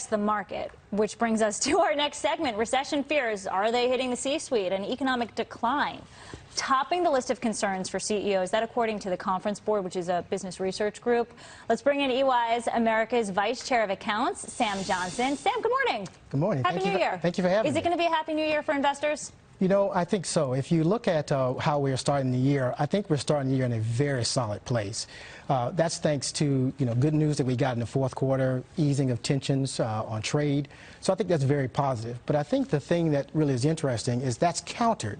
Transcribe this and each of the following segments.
The market, which brings us to our next segment. Recession fears, are they hitting the C-suite? And economic decline topping the list of concerns for CEOs, that according to the Conference Board, which is a business research group. Let's bring in EY's America's Vice Chair of Accounts, Sam Johnson. Sam, good morning. Good morning. Happy New Year. Thank you for having me. Is it going to be a Happy New Year for investors? You know, I think so. If you look at how we're starting the year, I think we're starting the year in a very solid place. That's thanks to, good news that we got in the fourth quarter, easing of tensions on trade. So I think that's very positive. But I think the thing that really is interesting is that's countered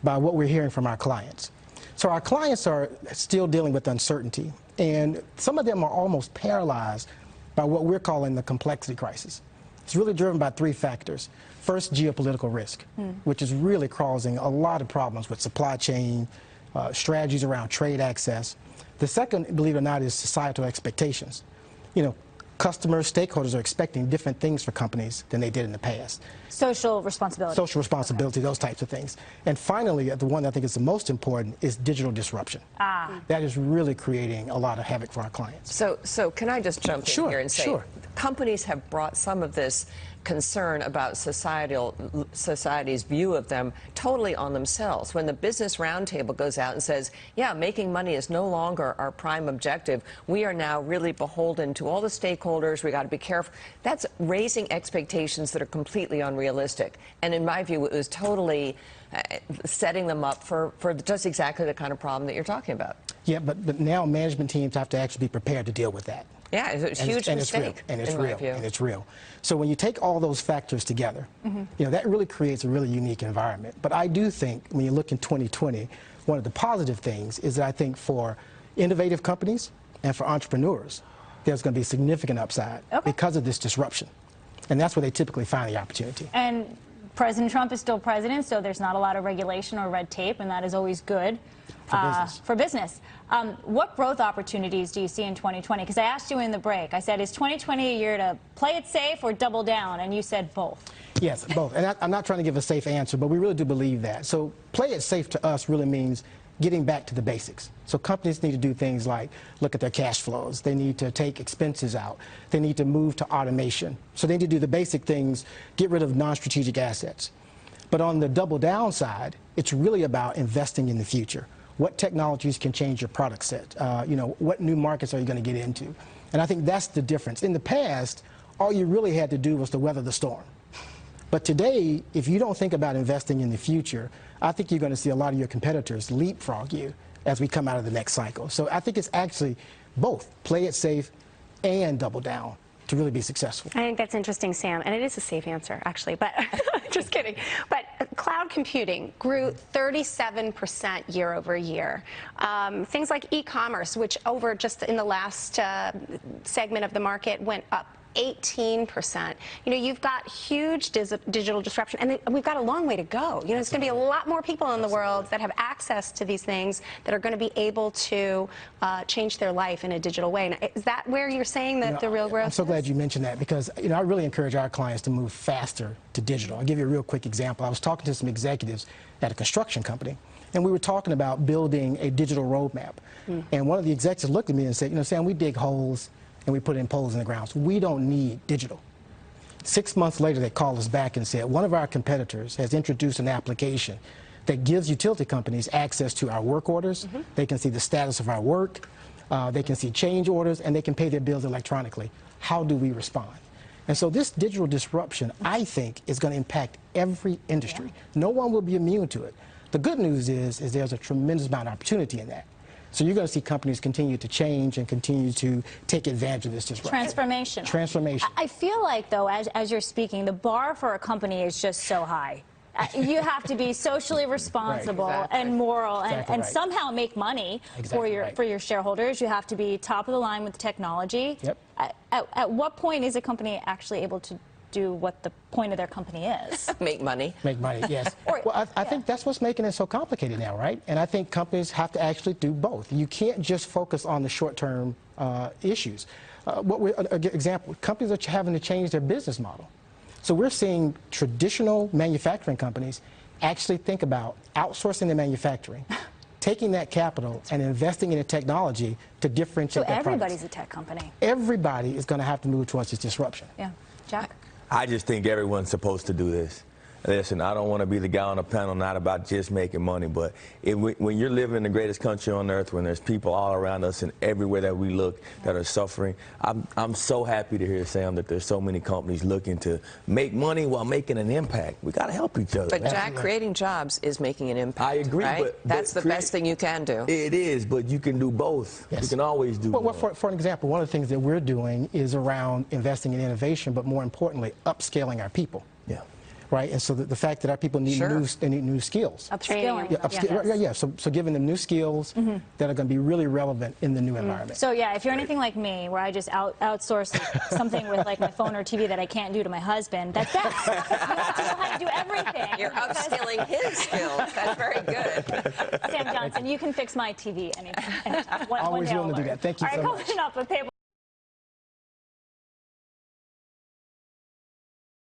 by what we're hearing from our clients. So our clients are still dealing with uncertainty, and some of them are almost paralyzed by what we're calling the complexity crisis. It's really driven by three factors. First, geopolitical risk, which is really causing a lot of problems with supply chain, strategies around trade access. The second, believe it or not, is societal expectations. Customers, stakeholders are expecting different things for companies than they did in the past. Social responsibility. Social responsibility, those types of things. And finally, the one I think is the most important is digital disruption. That is really creating a lot of havoc for our clients. So can I just jump in here and say, companies have brought some of this concern about society's view of them totally on themselves. When the Business Roundtable goes out and says, yeah, making money is no longer our prime objective, we are now really beholden to all the stakeholders, we got to be careful. That's raising expectations that are completely unrealistic. And in my view, it was totally setting them up for just exactly the kind of problem that you're talking about. Yeah, but now management teams have to actually be prepared to deal with that. Yeah, it's a huge mistake. And it's real. So when you take all those factors together, that really creates a really unique environment. But I do think when you look in 2020, one of the positive things is that I think for innovative companies and for entrepreneurs, there's going to be significant upside because of this disruption. And that's where they typically find the opportunity. And President Trump is still president, so there's not a lot of regulation or red tape, and that is always good for business. What growth opportunities do you see in 2020? Because I asked you in the break, I said, is 2020 a year to play it safe or double down? And you said both. Yes, both. And I'm not trying to give a safe answer, but we really do believe that. So play it safe to us really means getting back to the basics. So companies need to do things like look at their cash flows. They need to take expenses out. They need to move to automation. So they need to do the basic things, get rid of non-strategic assets. But on the double down side, it's really about investing in the future. What technologies can change your product set? What new markets are you going to get into? And I think that's the difference. In the past, all you really had to do was to weather the storm. But today, if you don't think about investing in the future, I think you're going to see a lot of your competitors leapfrog you as we come out of the next cycle. So I think it's actually both play it safe and double down to really be successful. I think that's interesting, Sam, and it is a safe answer, actually, but just kidding. But cloud computing grew 37% year over year. Things like e-commerce, which over just in the last segment of the market went up 18%. You've got huge digital disruption, and we've got a long way to go. There's going to be a lot more people in the world that have access to these things that are going to be able to change their life in a digital way. Now, is that where you're saying that the real growth I'm so glad you mentioned that, because I really encourage our clients to move faster to digital. I'll give you a real quick example. I was talking to some executives at a construction company, and we were talking about building a digital roadmap. And one of the executives looked at me and said, Sam, we dig holes and we put in poles in the ground. So we don't need digital. 6 months later, they called us back and said, one of our competitors has introduced an application that gives utility companies access to our work orders. They can see the status of our work. They can see change orders, and they can pay their bills electronically. How do we respond? And so this digital disruption, I think, is going to impact every industry. No one will be immune to it. The good news is there's a tremendous amount of opportunity in that. So you're going to see companies continue to change and continue to take advantage of this disruption. Transformation. I feel like, though, as you're speaking, the bar for a company is just so high. You have to be socially responsible and moral and somehow make money for your shareholders. You have to be top of the line with technology. At what point is a company actually able to do what the point of their company is? Make money. Make money, yes. Well, I think that's what's making it so complicated now, right? And I think companies have to actually do both. You can't just focus on the short-term issues. Example, companies are having to change their business model. So we're seeing traditional manufacturing companies actually think about outsourcing their manufacturing, taking that capital and investing in a technology to differentiate So their everybody's products. a tech company. Everybody is going to have to move towards this disruption. Yeah. Jack? I just think everyone's supposed to do this. Listen, I don't want to be the guy on the panel not about just making money, but when you're living in the greatest country on earth, when there's people all around us and everywhere that we look that are suffering, I'm so happy to hear, Sam, that there's so many companies looking to make money while making an impact. We got to help each other. But Jack, creating jobs is making an impact. I agree, right? but that's the best thing you can do. It is, but you can do both. Yes. You can always do well, both. for an example, one of the things that we're doing is around investing in innovation, but more importantly, upscaling our people. Yeah. Right, and so the fact that our people need new skills. Upskilling. Yeah, so giving them new skills that are going to be really relevant in the new environment. So yeah, if you're anything like me, where I just outsource something with like my phone or TV that I can't do to my husband, that's bad. You have to know how to do everything. You're upskilling his skills. That's very good. Sam Johnson, you can fix my TV anytime. Always willing to do that. Thank you so much. All right, coming up, a paper.